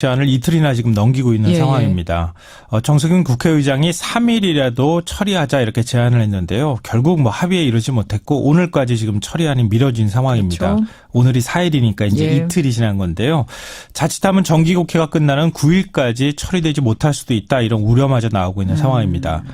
시한을 이틀이나 지금 넘기고 있는 예, 상황입니다. 정석윤 국회의장이 3일이라도 처리하자 이렇게 제안을 했는데요. 결국 뭐 합의에 이르지 못했고 오늘까지 지금 처리안이 미뤄진 상황입니다. 그렇죠. 오늘이 4일이니까 이제 예. 이틀이 지난 건데요. 자칫하면 정기국회가 끝나는 9일까지 처리되지 못할 수도 있다 이런 우려마저 나오고 있는 상황입니다.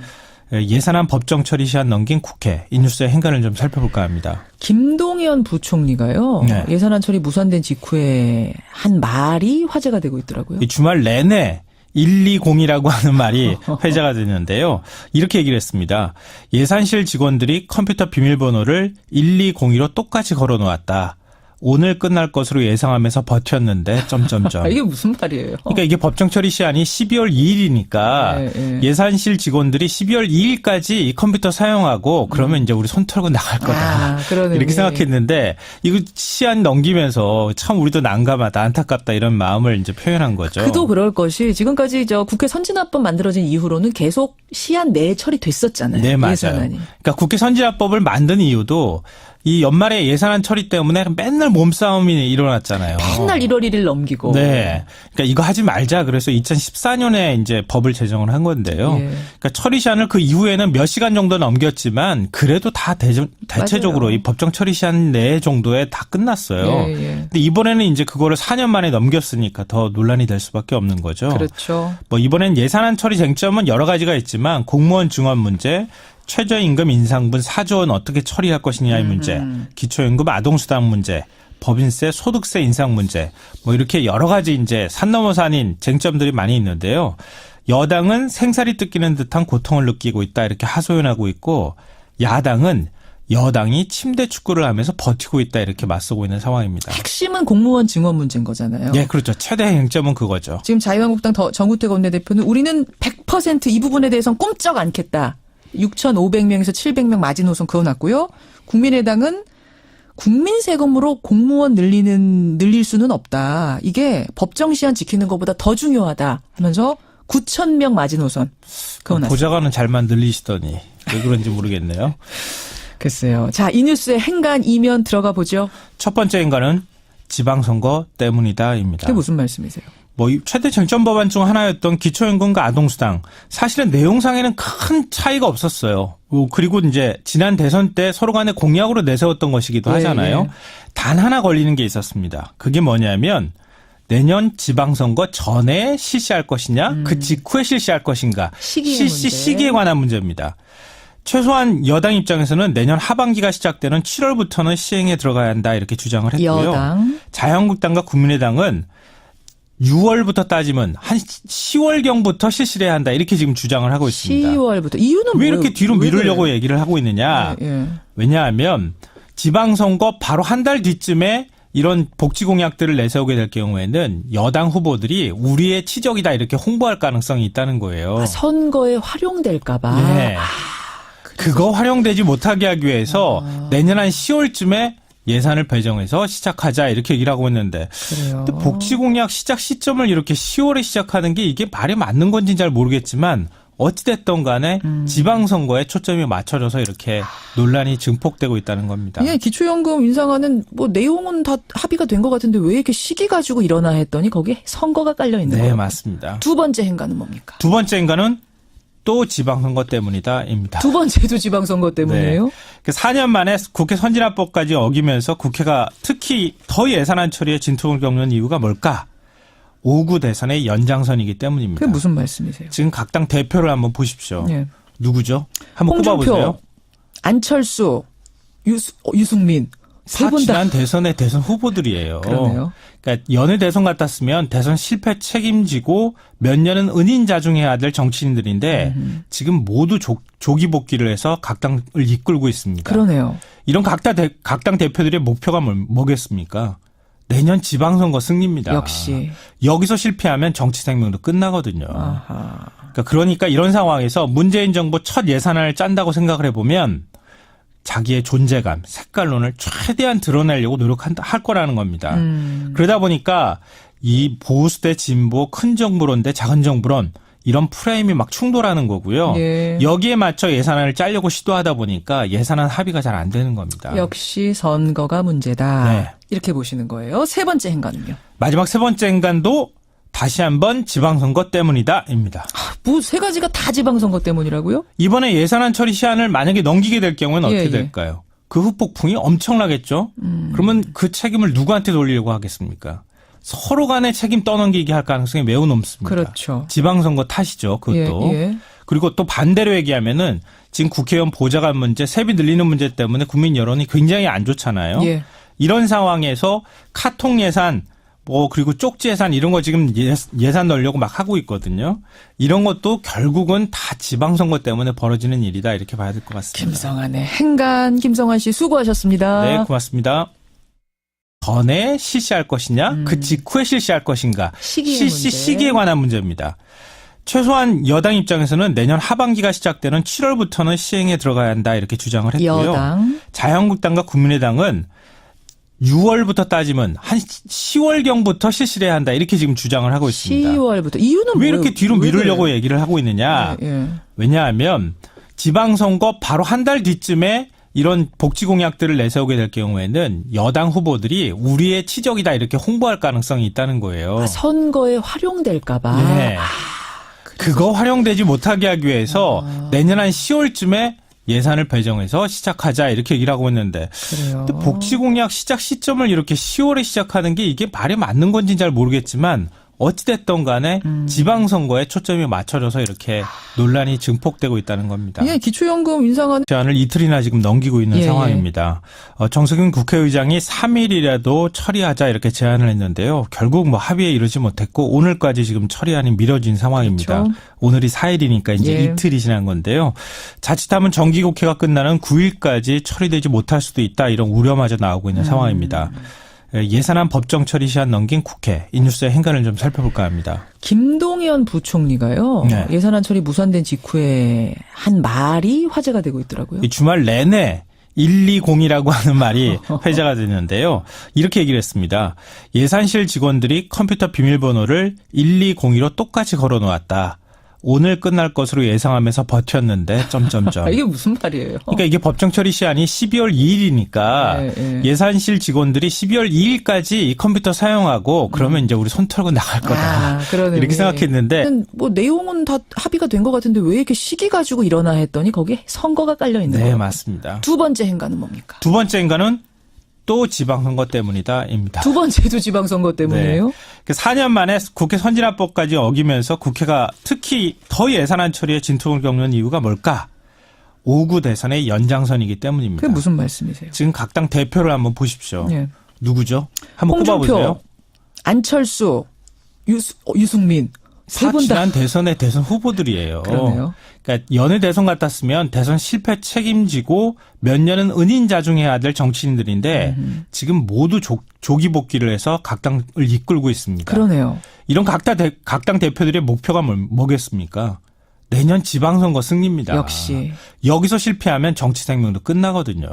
예산안 법정 처리 시한 넘긴 국회. 이 뉴스의 행간을 좀 살펴볼까 합니다. 김동연 부총리가요. 네. 예산안 처리 무산된 직후에 한 말이 화제가 되고 있더라고요. 이 주말 내내 120이라고 하는 말이 회자가 됐는데요. 이렇게 얘기를 했습니다. 예산실 직원들이 컴퓨터 비밀번호를 1202로 똑같이 걸어놓았다. 오늘 끝날 것으로 예상하면서 버텼는데 점점점. 이게 무슨 말이에요? 그러니까 이게 법정 처리 시한이 12월 2일이니까 예산실 직원들이 12월 2일까지 이 컴퓨터 사용하고 그러면 이제 우리 손 털고 나갈 거다. 이렇게 생각했는데 이거 시한 넘기면서 참 우리도 난감하다, 안타깝다 이런 마음을 이제 표현한 거죠. 그도 그럴 것이 지금까지 국회 선진화법 만들어진 이후로는 계속 시한 내에 처리됐었잖아요. 네, 맞아요. 예산안이. 그러니까 국회 선진화법을 만든 이유도 이 연말에 예산안 처리 때문에 맨날 몸싸움이 일어났잖아요. 맨날 1월 1일 넘기고. 네. 그러니까 이거 하지 말자. 그래서 2014년에 이제 법을 제정을 한 건데요. 예. 그러니까 처리 시한을 그 이후에는 몇 시간 정도 넘겼지만 그래도 다 대체적으로 맞아요. 이 법정 처리 시한 내 정도에 다 끝났어요. 예. 근데 이번에는 이제 그거를 4년 만에 넘겼으니까 더 논란이 될 수밖에 없는 거죠. 그렇죠. 뭐 이번엔 예산안 처리 쟁점은 여러 가지가 있지만 공무원 증원 문제, 최저임금 인상분 4조 원 어떻게 처리할 것이냐의 문제, 기초임금 아동수당 문제, 법인세, 소득세 인상 문제, 뭐 이렇게 여러 가지 이제 산 넘어 산인 쟁점들이 많이 있는데요. 여당은 생사리 뜯기는 듯한 고통을 느끼고 있다 이렇게 하소연하고 있고, 야당은 여당이 침대 축구를 하면서 버티고 있다 이렇게 맞서고 있는 상황입니다. 핵심은 공무원 증원 문제인 거잖아요. 예, 그렇죠. 최대 쟁점은 그거죠. 지금 자유한국당 정구택 원내대표는 우리는 100% 이 부분에 대해서는 꼼짝 않겠다. 6,500명에서 700명 마지노선 그어놨고요. 국민의당은 국민 세금으로 공무원 늘릴 수는 없다. 이게 법정 시한 지키는 것보다 더 중요하다 하면서 9,000명 마지노선 그어놨습니다. 보좌관은 잘만 늘리시더니 왜 그런지 모르겠네요. 글쎄요. 자, 이 뉴스의 행간 이면 들어가 보죠. 첫 번째 행간은 지방선거 때문이다입니다. 그게 무슨 말씀이세요? 뭐 최대 쟁점 법안 중 하나였던 기초임금과 아동수당 사실은 내용상에는 큰 차이가 없었어요. 그리고 이제 지난 대선 때 서로 간에 공약으로 내세웠던 것이기도 하잖아요. 예. 단 하나 걸리는 게 있었습니다. 그게 뭐냐면 내년 지방선거 전에 실시할 것이냐 그 직후에 실시할 것인가 시기에 관한 문제입니다. 최소한 여당 입장에서는 내년 하반기가 시작되는 7월부터는 시행에 들어가야 한다 이렇게 주장을 했고요. 여당. 자유한국당과 국민의당은 6월부터 따지면 한 10월경부터 실시를 해야 한다 이렇게 지금 주장을 하고 있습니다. 10월부터. 이유는 왜 이렇게 뭐예요? 뒤로 미루려고 얘기를 하고 있느냐. 왜냐하면 지방선거 바로 한 달 뒤쯤에 이런 복지 공약들을 내세우게 될 경우에는 여당 후보들이 우리의 치적이다 이렇게 홍보할 가능성이 있다는 거예요. 선거에 활용될까 봐. 네. 그거 활용되지 못하게 하기 위해서 내년 한 10월쯤에 예산을 배정해서 시작하자 이렇게 얘기를 하고 있는데 근데 복지 공약 시작 시점을 이렇게 10월에 시작하는 게 이게 말이 맞는 건지는 잘 모르겠지만 어찌됐든 간에 지방선거에 초점이 맞춰져서 이렇게 논란이 증폭되고 있다는 겁니다. 예, 기초연금 인상하는 뭐 내용은 다 합의가 된 것 같은데 왜 이렇게 시기 가지고 일어나 했더니 거기에 선거가 깔려 있는 거예요. 네, 맞습니다. 두 번째 행간은 뭡니까? 두 번째 행간은 또 지방선거 때문이다입니다. 두 번째도 지방선거 때문이에요? 네. 4년 만에 국회 선진화법까지 어기면서 국회가 특히 더 예산안 처리에 진통을 겪는 이유가 뭘까? 5구 대선의 연장선이기 때문입니다. 그게 무슨 말씀이세요? 지금 각 당 대표를 한번 보십시오. 예. 누구죠? 한번 홍준표, 꼽아보세요. 안철수, 유승민. 세 분 다. 지난 대선의 대선 후보들이에요. 그러네요. 그러니까 연의 대선 같았으면 대선 실패 책임지고 몇 년은 은인자중해야 될 정치인들인데 지금 모두 조기 복귀를 해서 각 당을 이끌고 있습니다. 그러네요. 이런 각 당 대표들의 목표가 뭐겠습니까? 내년 지방선거 승리입니다. 역시. 여기서 실패하면 정치 생명도 끝나거든요. 아하. 그러니까 이런 상황에서 문재인 정부 첫 예산안을 짠다고 생각을 해보면 자기의 존재감, 색깔론을 최대한 드러내려고 할 거라는 겁니다. 그러다 보니까 이 보수 대 진보, 큰 정부론 대 작은 정부론 이런 프레임이 막 충돌하는 거고요. 예. 여기에 맞춰 예산안을 짜려고 시도하다 보니까 예산안 합의가 잘 안 되는 겁니다. 역시 선거가 문제다. 네. 이렇게 보시는 거예요. 세 번째 행간은요? 마지막 세 번째 행간도 다시 한번 지방선거 때문이다입니다. 뭐 세 가지가 다 지방선거 때문이라고요? 이번에 예산안 처리 시한을 만약에 넘기게 될 경우에는 어떻게 될까요? 그 후폭풍이 엄청나겠죠. 그러면 그 책임을 누구한테 돌리려고 하겠습니까? 서로 간에 책임 떠넘기게 할 가능성이 매우 높습니다. 그렇죠. 지방선거 탓이죠. 그것도. 그리고 또 반대로 얘기하면은 지금 국회의원 보좌관 문제, 세비 늘리는 문제 때문에 국민 여론이 굉장히 안 좋잖아요. 이런 상황에서 카통 예산, 그리고 쪽지 예산 이런 거 지금 예산 넣으려고 막 하고 있거든요. 이런 것도 결국은 다 지방선거 때문에 벌어지는 일이다 이렇게 봐야 될 것 같습니다. 김성환의 행간, 김성환 씨 수고하셨습니다. 네, 고맙습니다. 전에 실시할 것이냐, 그 직후에 실시할 것인가, 시기에 관한 문제입니다. 최소한 여당 입장에서는 내년 하반기가 시작되는 7월부터는 시행에 들어가야 한다 이렇게 주장을 했고요. 여당. 자유한국당과 국민의당은 6월부터 따지면 한 10월경부터 실시를 해야 한다 이렇게 지금 주장을 하고 있습니다. 10월부터. 이유는 왜 뭐예요? 이렇게 뒤로 미루려고 얘기를 하고 있느냐. 왜냐하면 지방선거 바로 한 달 뒤쯤에 이런 복지 공약들을 내세우게 될 경우에는 여당 후보들이 우리의 치적이다 이렇게 홍보할 가능성이 있다는 거예요. 선거에 활용될까 봐. 네. 그거 활용되지 못하게 하기 위해서 내년 한 10월쯤에 예산을 배정해서 시작하자 이렇게 얘기를 하고 있는데 그래요. 근데 복지 공약 시작 시점을 이렇게 10월에 시작하는 게 이게 말이 맞는 건지는 잘 모르겠지만 어찌됐든 간에 지방선거에 초점이 맞춰져서 이렇게 논란이 증폭되고 있다는 겁니다. 예, 기초연금 인상안 제안을 이틀이나 지금 넘기고 있는 상황입니다. 정석윤 국회의장이 3일이라도 처리하자 이렇게 제안을 했는데요. 결국 뭐 합의에 이르지 못했고 오늘까지 지금 처리안이 미뤄진 상황입니다. 그렇죠. 오늘이 4일이니까 이제 이틀이 지난 건데요. 자칫하면 정기국회가 끝나는 9일까지 처리되지 못할 수도 있다 이런 우려마저 나오고 있는 상황입니다. 예산안 법정 처리 시한 넘긴 국회. 이 뉴스의 행간을 좀 살펴볼까 합니다. 김동연 부총리가요. 예산안 처리 무산된 직후에 한 말이 화제가 되고 있더라고요. 이 주말 내내 120이라고 하는 말이 회자가 되는데요. 이렇게 얘기를 했습니다. 예산실 직원들이 컴퓨터 비밀번호를 1202로 똑같이 걸어놓았다. 오늘 끝날 것으로 예상하면서 버텼는데 이게 무슨 말이에요? 그러니까 이게 법정 처리 시한이 12월 2일이니까 예산실 직원들이 12월 2일까지 이 컴퓨터 사용하고 그러면 이제 우리 손 털고 나갈 거다. 이렇게 생각했는데 뭐 내용은 다 합의가 된 것 같은데 왜 이렇게 시기 가지고 일어나 했더니 거기에 선거가 깔려 있는 거예요. 네, 맞습니다. 두 번째 행간은 뭡니까? 두 번째 행간은 또 지방선거 때문이다입니다. 두 번째도 지방선거 때문이에요? 4년 만에 국회 선진화법까지 어기면서 국회가 특히 더 예산안 처리에 진통을 겪는 이유가 뭘까? 5구 대선의 연장선이기 때문입니다. 그게 무슨 말씀이세요? 지금 각 당 대표를 한번 보십시오. 누구죠? 한번 홍준표, 꼽아보세요. 안철수, 유승민. 세 분 다 지난 대선의 대선 후보들이에요. 그러네요. 그러니까 연내 대선 같았으면 대선 실패 책임지고 몇 년은 은인자중해야 될 정치인들인데 지금 모두 조기 복귀를 해서 각 당을 이끌고 있습니다. 그러네요. 이런 각 당 대표들의 목표가 뭐겠습니까? 내년 지방선거 승리입니다. 역시. 여기서 실패하면 정치 생명도 끝나거든요.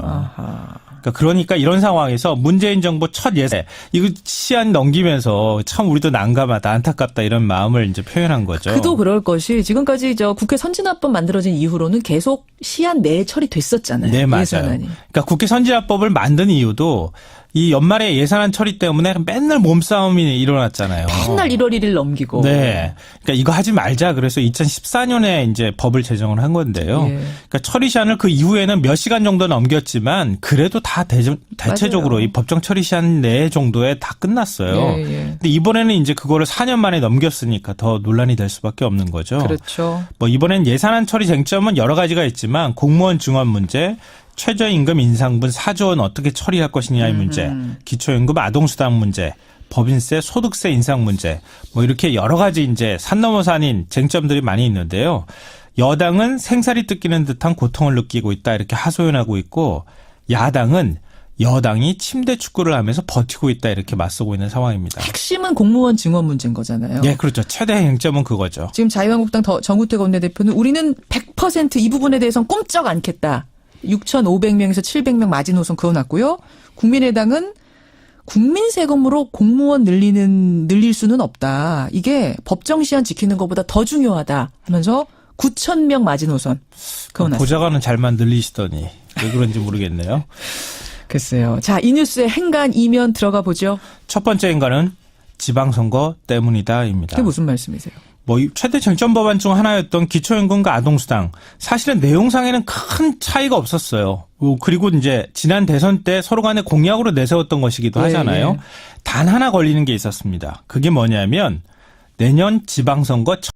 그러니까 이런 상황에서 문재인 정부 첫 예산 이거 시한 넘기면서 참 우리도 난감하다 안타깝다 이런 마음을 이제 표현한 거죠. 그도 그럴 것이 지금까지 국회 선진화법 만들어진 이후로는 계속 시한 내에 처리됐었잖아요. 네, 맞아요. 예산안이. 그러니까 국회 선진화법을 만든 이유도 이 연말에 예산안 처리 때문에 맨날 몸싸움이 일어났잖아요. 맨날 1월 1일 넘기고. 네. 그러니까 이거 하지 말자. 그래서 2014년에 이제 법을 제정을 한 건데요. 그러니까 처리 시한을 그 이후에는 몇 시간 정도 넘겼지만 그래도 다 대체적으로 이 법정 처리 시한 내 정도에 다 끝났어요. 근데 이번에는 이제 그거를 4년 만에 넘겼으니까 더 논란이 될 수밖에 없는 거죠. 그렇죠. 뭐 이번엔 예산안 처리 쟁점은 여러 가지가 있지만 공무원 증원 문제, 최저임금 인상분 4조 원 어떻게 처리할 것이냐의 문제, 기초연금 아동수당 문제, 법인세, 소득세 인상 문제, 뭐 이렇게 여러 가지 이제 산 넘어 산인 쟁점들이 많이 있는데요. 여당은 생사리 뜯기는 듯한 고통을 느끼고 있다 이렇게 하소연하고 있고, 야당은 여당이 침대 축구를 하면서 버티고 있다 이렇게 맞서고 있는 상황입니다. 핵심은 공무원 증원 문제인 거잖아요. 네, 그렇죠. 최대 쟁점은 그거죠. 지금 자유한국당 정우택 원내대표는 우리는 100% 이 부분에 대해서는 꼼짝 않겠다. 6,500명에서 700명 마지노선 그어놨고요. 국민의당은 국민 세금으로 공무원 늘릴 수는 없다. 이게 법정 시한 지키는 것보다 더 중요하다 하면서 9,000명 마지노선 그어놨습니다. 보좌관은 잘만 늘리시더니 왜 그런지 모르겠네요. 글쎄요. 자, 이 뉴스의 행간 이면 들어가 보죠. 첫 번째 행간은 지방선거 때문이다입니다. 그게 무슨 말씀이세요? 뭐 최대 쟁점 법안 중 하나였던 기초연금과 아동수당 사실은 내용상에는 큰 차이가 없었어요. 그리고 이제 지난 대선 때 서로 간에 공약으로 내세웠던 것이기도 하잖아요. 예. 단 하나 걸리는 게 있었습니다. 그게 뭐냐면 내년 지방선거